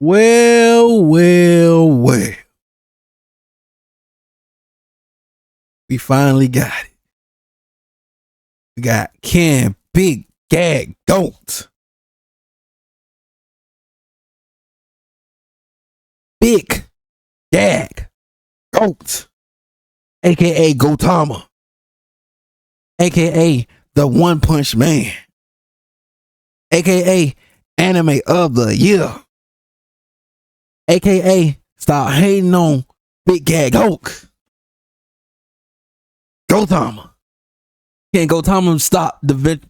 Well. We finally got it. We got Ken Big Gag Goat. Big Gag Goat. AKA GODGOTHAM. AKA the One Punch Man. AKA Anime of the Year. AKA stop hating on Big Gag Goat. GODGOTHAM. Can't GODGOTHAM stop the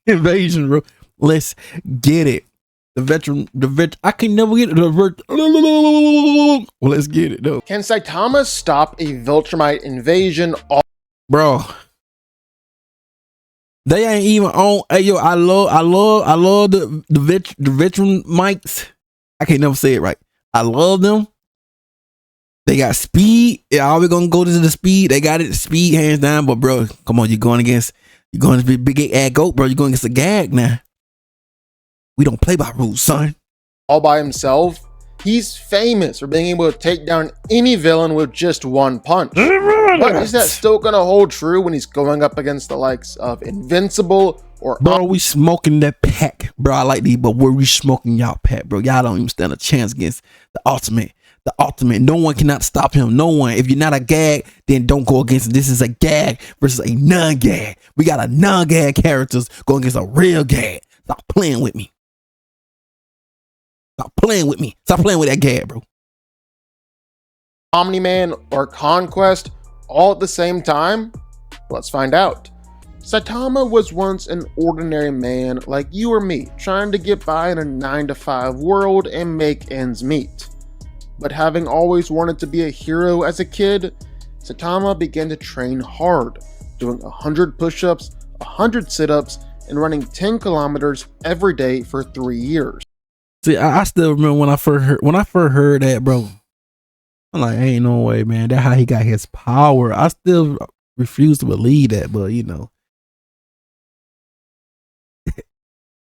invasion, bro. Let's get it. I can never get it. Well, let's get it though. Can Saitama stop a Viltrumite invasion? Bro, they ain't even on. Hey yo, I love the Viltrumites. I can't never say it right. I love them. They got speed. Yeah, always gonna go to the speed. They got it, speed hands down. But bro, come on, you're going against Big Gag Goat, bro. You're going against a gag now. We don't play by rules, son. All by himself. He's famous for being able to take down any villain with just one punch. But is that still gonna hold true when he's going up against the likes of Invincible or... Bro, we smoking that pack. Bro, I like these, but we smoking y'all pack, bro. Y'all don't even stand a chance against the ultimate. The ultimate. No one cannot stop him. No one. If you're not a gag, then don't go against him. This is a gag versus a non-gag. We got a non-gag characters going against a real gag. Stop playing with me. Stop playing with me. Stop playing with that gag, bro. Omni-Man or Conquest all at the same time? Let's find out. Saitama was once an ordinary man like you or me, trying to get by in a 9-to-5 world and make ends meet. But having always wanted to be a hero as a kid, Saitama began to train hard, doing 100 push-ups, 100 sit-ups, and running 10 kilometers every day for 3 years. See, I still remember when I first heard that, bro. I'm like, ain't no way, man. That's how he got his power. I still refuse to believe that, but you know,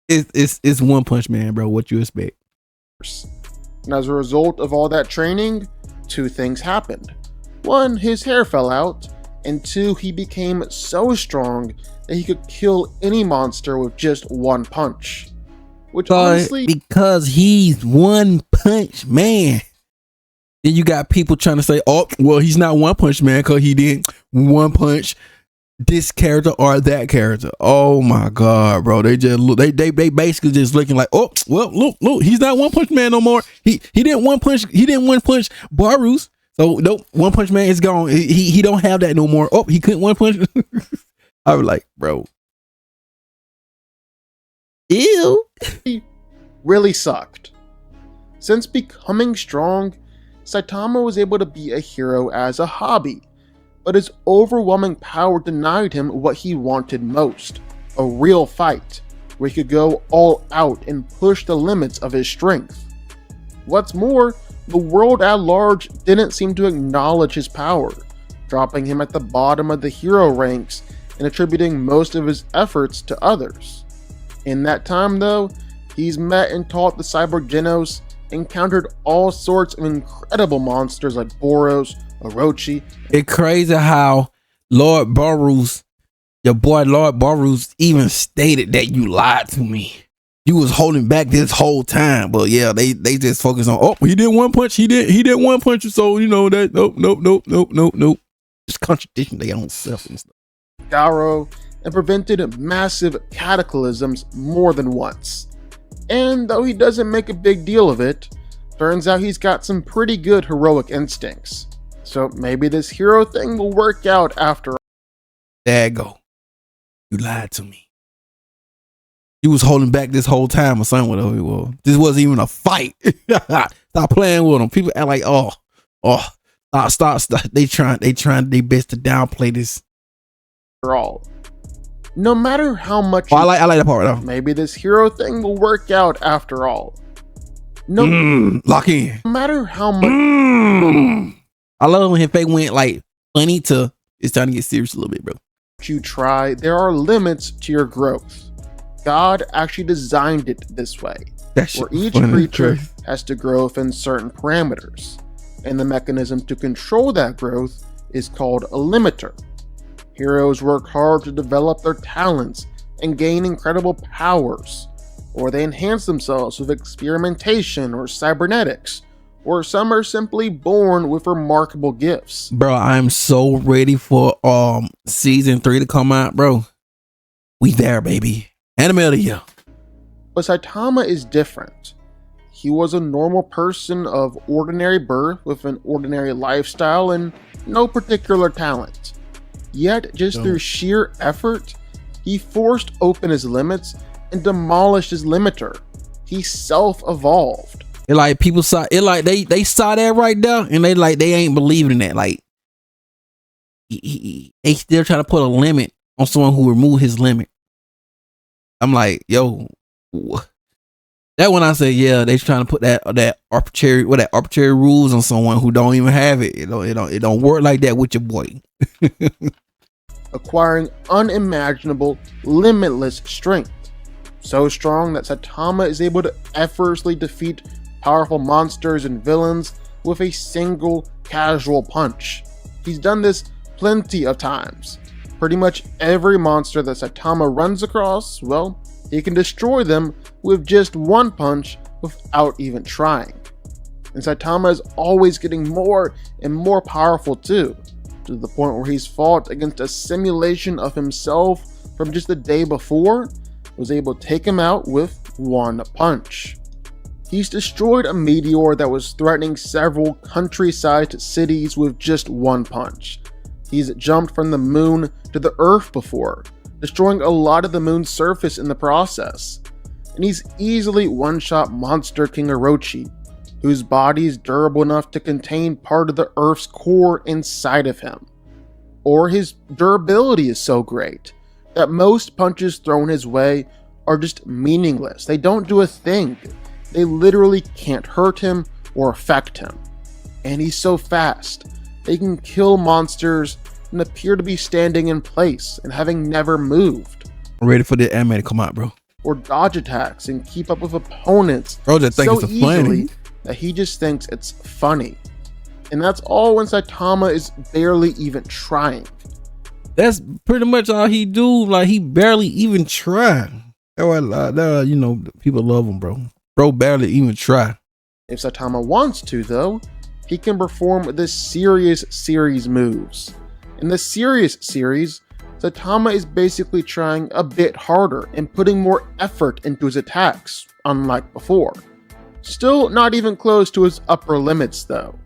it's One Punch Man, bro. What you expect? And as a result of all that training, 2 things happened. 1, his hair fell out, and 2, he became so strong that he could kill any monster with just 1 punch. Which honestly, because he's One Punch Man. Then you got people trying to say, oh, well, he's not One Punch Man because he didn't one punch this character or that character. Oh my god, bro. They just look, they basically just looking like, oh, well, look, he's not One Punch Man no more. He didn't one punch Barus. So nope, One Punch Man is gone. He don't have that no more. Oh, he couldn't one punch. I was like, bro. Ew. He really sucked. Since becoming strong, Saitama was able to be a hero as a hobby, but his overwhelming power denied him what he wanted most, a real fight, where he could go all out and push the limits of his strength. What's more, the world at large didn't seem to acknowledge his power, dropping him at the bottom of the hero ranks and attributing most of his efforts to others. In that time though, he's met and taught the Cyborg Genos, encountered all sorts of incredible monsters like Boros, Orochi. It's crazy how Lord Barus, your boy Lord Barus, even stated that you lied to me. You was holding back this whole time. But yeah, they just focus on, oh, he did one punch, he did one punch, so you know that nope. Just contradiction their own self and stuff. Garo, and prevented massive cataclysms more than once. And though he doesn't make a big deal of it, turns out he's got some pretty good heroic instincts. So maybe this hero thing will work out after all. There you go. You lied to me. You was holding back this whole time or something, whatever it was. This wasn't even a fight. Stop playing with them. People act like, stop. They trying their best to downplay this. After all. No matter how much I like that part though. Maybe this hero thing will work out after all. Lock in. No matter how much I love when his face went like funny to it's time to get serious a little bit, bro. you try, there are limits to your growth. God actually designed it this way, where each creature has to grow within certain parameters, and the mechanism to control that growth is called a limiter. Heroes work hard to develop their talents and gain incredible powers, or they enhance themselves with experimentation or cybernetics, or some are simply born with remarkable gifts. Bro, I'm so ready for season 3 to come out, bro. We there, baby. Anime of the year. But Saitama is different. He was a normal person of ordinary birth with an ordinary lifestyle and no particular talent. Yet, just through sheer effort, he forced open his limits and demolished his limiter. He self-evolved. It like people saw it, like they saw that right there, and they ain't believing in that. Like they still trying to put a limit on someone who removed his limit. I'm like, yo, that when I say, yeah, they trying to put that arbitrary rules on someone who don't even have it. It don't work like that with your boy. Acquiring unimaginable, limitless strength. So strong that Saitama is able to effortlessly defeat powerful monsters and villains with a single casual punch. He's done this plenty of times. Pretty much every monster that Saitama runs across, well, he can destroy them with just one punch without even trying. And Saitama is always getting more and more powerful too, to the point where he's fought against a simulation of himself from just the day before, was able to take him out with one punch. He's destroyed a meteor that was threatening several country-sized cities with just one punch. He's jumped from the moon to the earth before, destroying a lot of the moon's surface in the process. And he's easily one-shot Monster King Orochi, whose body is durable enough to contain part of the earth's core inside of him. Or his durability is so great that most punches thrown his way are just meaningless. They don't do a thing. They literally can't hurt him or affect him. And he's so fast, they can kill monsters and appear to be standing in place and having never moved. I'm ready for the anime to come out, bro. Or dodge attacks and keep up with opponents Bro, just think so it's easily funny that he just thinks it's funny. And that's all when Saitama is barely even trying. That's pretty much all he do. Like, he barely even try. That's why, you know, people love him, bro. Bro barely even try. If Saitama wants to, though, he can perform the Serious Series moves. In the Serious Series, Saitama is basically trying a bit harder and putting more effort into his attacks, unlike before. Still not even close to his upper limits, though.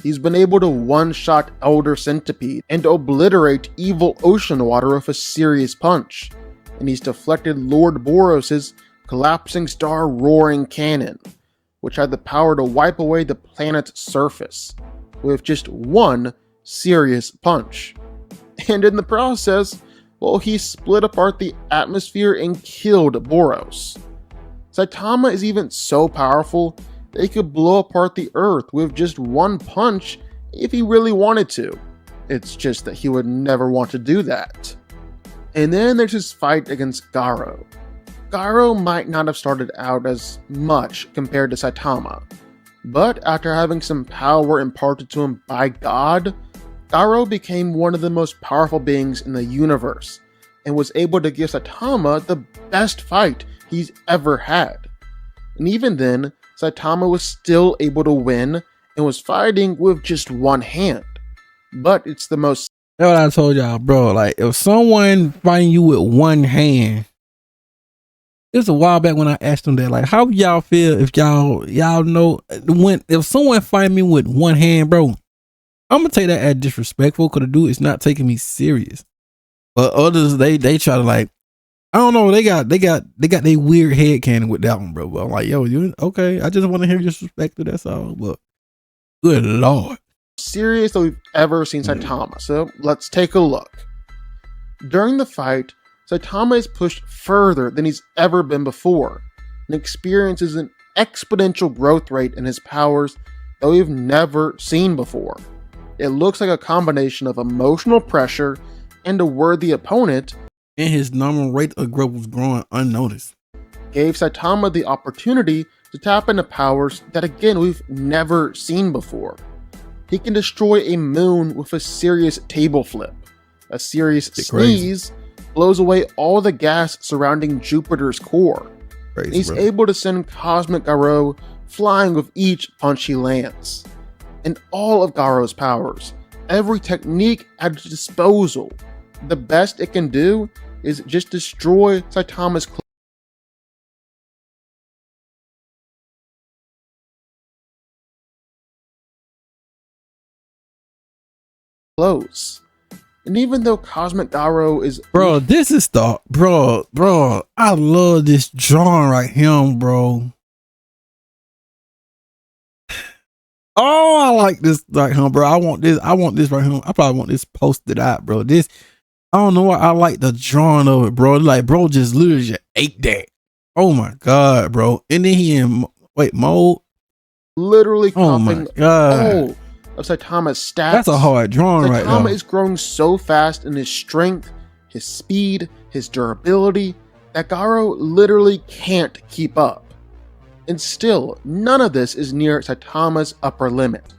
He's been able to one-shot Elder Centipede and obliterate evil ocean water with a serious punch, and he's deflected Lord Boros' collapsing star roaring cannon, which had the power to wipe away the planet's surface, with just one serious punch. And in the process, well, he split apart the atmosphere and killed Boros. Saitama is even so powerful that he could blow apart the Earth with just one punch if he really wanted to. It's just that he would never want to do that. And then there's his fight against Garo. Garo might not have started out as much compared to Saitama, but after having some power imparted to him by God, Garo became one of the most powerful beings in the universe, and was able to give Saitama the best fight he's ever had. And even then, Saitama was still able to win, and was fighting with just one hand. But it's the most... That's what I told y'all, bro. Like, if someone fighting you with one hand, it was a while back when I asked them that, like, how y'all feel if y'all know if someone fight me with one hand, bro, I'm gonna take that as disrespectful, because the dude is not taking me serious. But others, they try to, like, I don't know, they got their weird head canon with that one, bro. But I'm like, yo, you okay? I just want to hear disrespect, that's all. But good lord, serious that we've ever seen Saitama. So let's take a look. During the fight, Saitama is pushed further than he's ever been before, and experiences an exponential growth rate in his powers that we've never seen before. It looks like a combination of emotional pressure and a worthy opponent, and his normal rate of growth was growing unnoticed. Gave Saitama the opportunity to tap into powers that again we've never seen before. He can destroy a moon with a serious table flip. A serious sneeze blows away all the gas surrounding Jupiter's core. He's able to send Cosmic Garo flying with each punch he lands. And all of Garo's powers, every technique at its disposal, the best it can do is just destroy Saitama's clothes. And even though Cosmic Garo is... Bro, this is the... Bro, I love this drawing right here, bro. Oh, I like this right here, bro. I want this right here. I probably want this posted out, bro. This, I don't know why I like the drawing of it, bro. Like, bro just literally just ate that. Oh my God, bro. And then he in, mode. Literally copying all of Saitama's stats. That's a hard drawing right now. Saitama is growing so fast in his strength, his speed, his durability, that Garo literally can't keep up. And still, none of this is near Saitama's upper limit.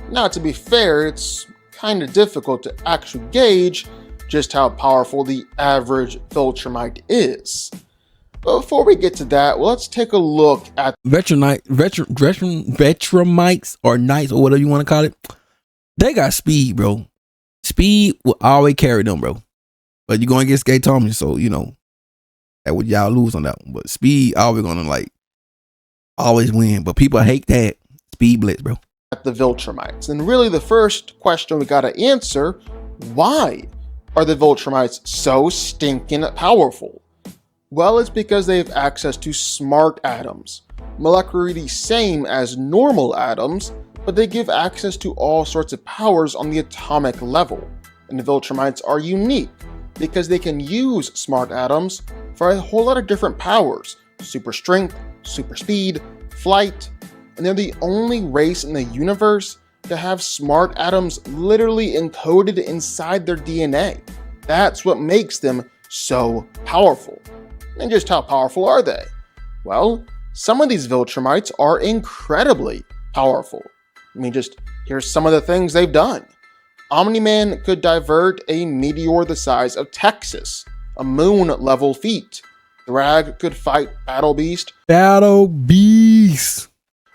Now, to be fair, it's kind of difficult to actually gauge just how powerful the average Viltrumite is. But before we get to that, let's take a look at Viltrumites or knights or whatever you want to call it. They got speed, bro. Speed will always carry them, bro. But you're going against Saitama, so you know that would y'all lose on that one. But speed always gonna always win. But people hate that speed blitz, bro. At the Viltrumites, and really the first question we gotta answer: why are the Viltrumites so stinking powerful? Well, it's because they have access to smart atoms, molecularly the same as normal atoms, but they give access to all sorts of powers on the atomic level. And the Viltrumites are unique because they can use smart atoms for a whole lot of different powers: super strength, super speed, flight, and they're the only race in the universe to have smart atoms literally encoded inside their DNA. That's what makes them so powerful. And just how powerful are they? Well, some of these Viltrumites are incredibly powerful. I mean, just here's some of the things they've done. Omni-Man could divert a meteor the size of Texas, a moon-level feat. Thrag could fight Battle Beast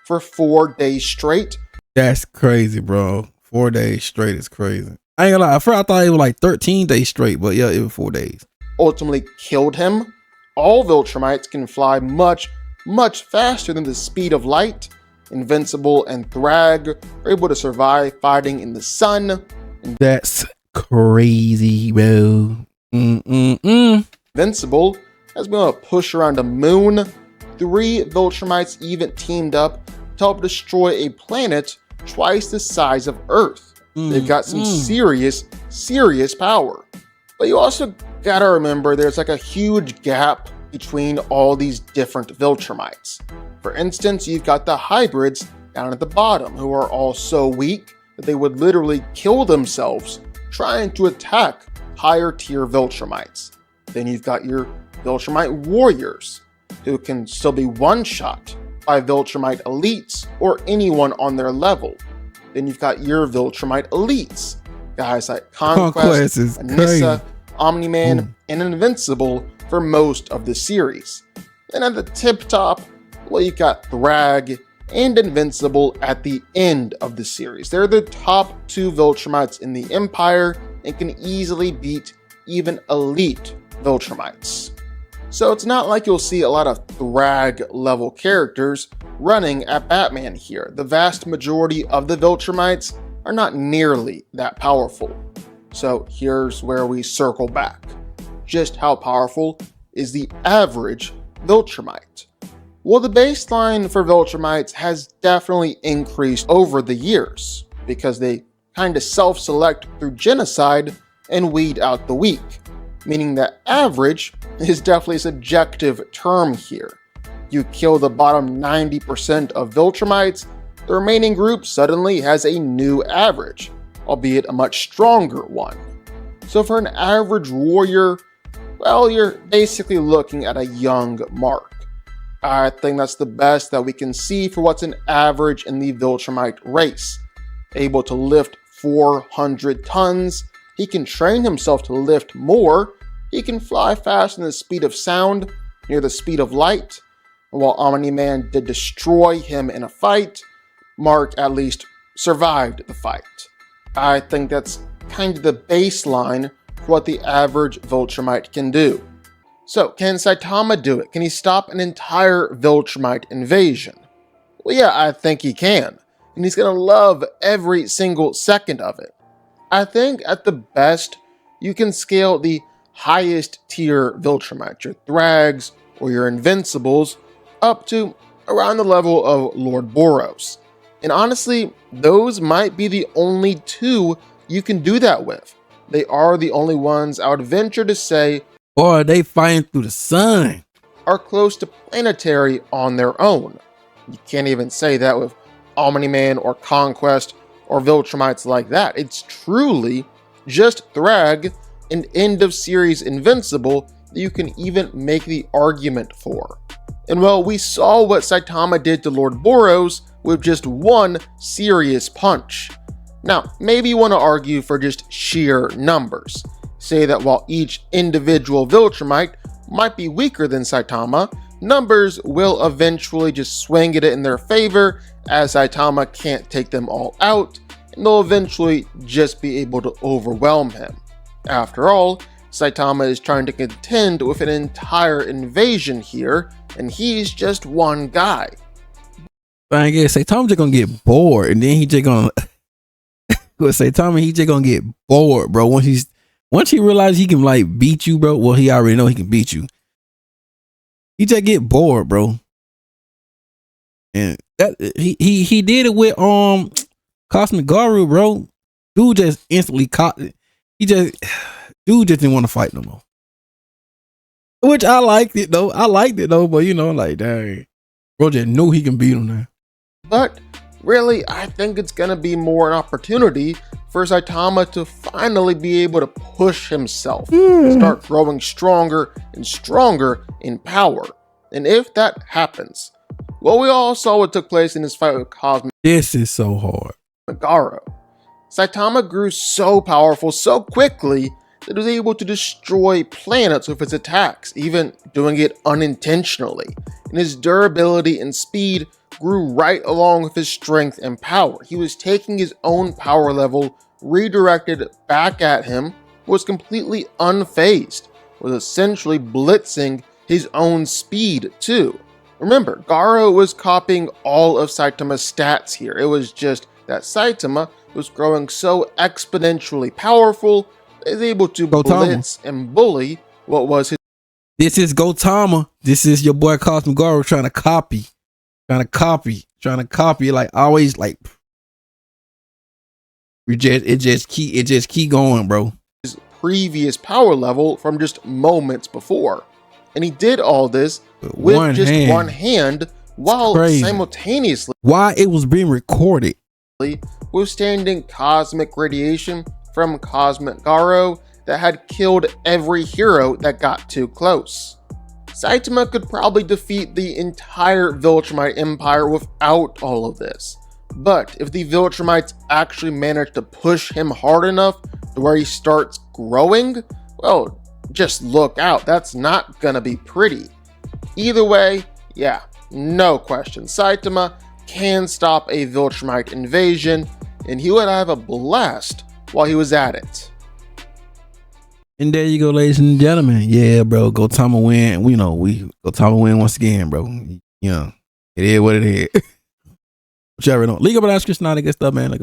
for 4 days straight. That's crazy, bro. 4 days straight is crazy. I ain't gonna lie, at first I thought it was like 13 days straight, but yeah, it was 4 days. Ultimately killed him. All Viltrumites can fly much, much faster than the speed of light. Invincible and Thrag are able to survive fighting in the sun. That's crazy, bro. Invincible has been able to push around the moon. 3 Viltrumites even teamed up to help destroy a planet twice the size of Earth. They've got some serious power. But you also gotta remember there's a huge gap between all these different Viltrumites. For instance, you've got the hybrids down at the bottom who are all so weak that they would literally kill themselves trying to attack higher tier Viltrumites. Then you've got your Viltrumite warriors who can still be one-shot by Viltrumite elites or anyone on their level. Then you've got your Viltrumite elites, guys like Conquest, Anissa, Omni-Man, and Invincible for most of the series. Then at the tip top, well, you got Thrag and Invincible at the end of the series. They're the top 2 Viltrumites in the Empire and can easily beat even elite Viltrumites. So it's not like you'll see a lot of Thrag level characters running at Batman here. The vast majority of the Viltrumites are not nearly that powerful. So here's where we circle back. Just how powerful is the average Viltrumite? Well, the baseline for Viltrumites has definitely increased over the years because they kind of self-select through genocide and weed out the weak, meaning that average is definitely a subjective term here. You kill the bottom 90% of Viltrumites, the remaining group suddenly has a new average, albeit a much stronger one. So for an average warrior, well, you're basically looking at a young Mark. I think that's the best that we can see for what's an average in the Viltrumite race. Able to lift 400 tons, he can train himself to lift more, he can fly faster than the speed of sound, near the speed of light. And while Omni-Man did destroy him in a fight, Mark at least survived the fight. I think that's kind of the baseline for what the average Viltrumite can do. So, can Saitama do it? Can he stop an entire Viltrumite invasion? Well, yeah, I think he can. And he's going to love every single second of it. I think at the best, you can scale the highest tier Viltrumite, your Thrags or your Invincibles, up to around the level of Lord Boros. And honestly, those might be the only two you can do that with. They are the only ones I would venture to say, or are they fighting through the sun, are close to planetary on their own. You can't even say that with Omni-Man or Conquest or Viltrumites like that. It's truly just Thrag and end of series Invincible that you can even make the argument for. And well, we saw what Saitama did to Lord Boros with just one serious punch. Now, maybe you want to argue for just sheer numbers. Say that while each individual Viltrumite might be weaker than Saitama, numbers will eventually just swing it in their favor, as Saitama can't take them all out, and they'll eventually just be able to overwhelm him. After all, Saitama is trying to contend with an entire invasion here, and he's just one guy. I guess Saitama just gonna get bored, and then he just gonna with Saitama, he just gonna get bored, bro. Once he realizes he can like beat you, bro. Well, he already know he can beat you. He just get bored, bro. And that he did it with Cosmic Garu, bro. Dude just instantly caught it. Dude just didn't want to fight no more. Which I liked it though. But you know, like dang, bro just knew he can beat him now. But really, I think it's gonna be more an opportunity for Saitama to finally be able to push himself, start growing stronger and stronger in power. And if that happens, well, we all saw what took place in his fight with Cosmic. This is so hard. Garo. Saitama grew so powerful so quickly that he was able to destroy planets with his attacks, even doing it unintentionally. And his durability and speed grew right along with his strength and power. He was taking his own power level, redirected back at him, was completely unfazed, was essentially blitzing his own speed too. Remember, Garo was copying all of Saitama's stats here. It was just that Saitama was growing so exponentially powerful, he was able to blitz and bully what was his. This is GODGOTHAM. This is your boy Cosmic Garo trying to copy. Like always, like it just keep going, bro. His previous power level from just moments before, and he did all this with one hand while simultaneously it was being recorded, withstanding cosmic radiation from Cosmic Garo that had killed every hero that got too close. Saitama could probably defeat the entire Viltrumite Empire without all of this. But if the Viltrumites actually manage to push him hard enough to where he starts growing, well, just look out. That's not gonna be pretty. Either way, yeah, no question. Saitama can stop a Viltrumite invasion, and he would have a blast while he was at it. And there you go, ladies and gentlemen. Yeah, bro. GODGOTHAM win. GODGOTHAM win once again, bro. You know, it is what it is. Whichever don't. League of Bananas, Chris, not good stuff, man. Like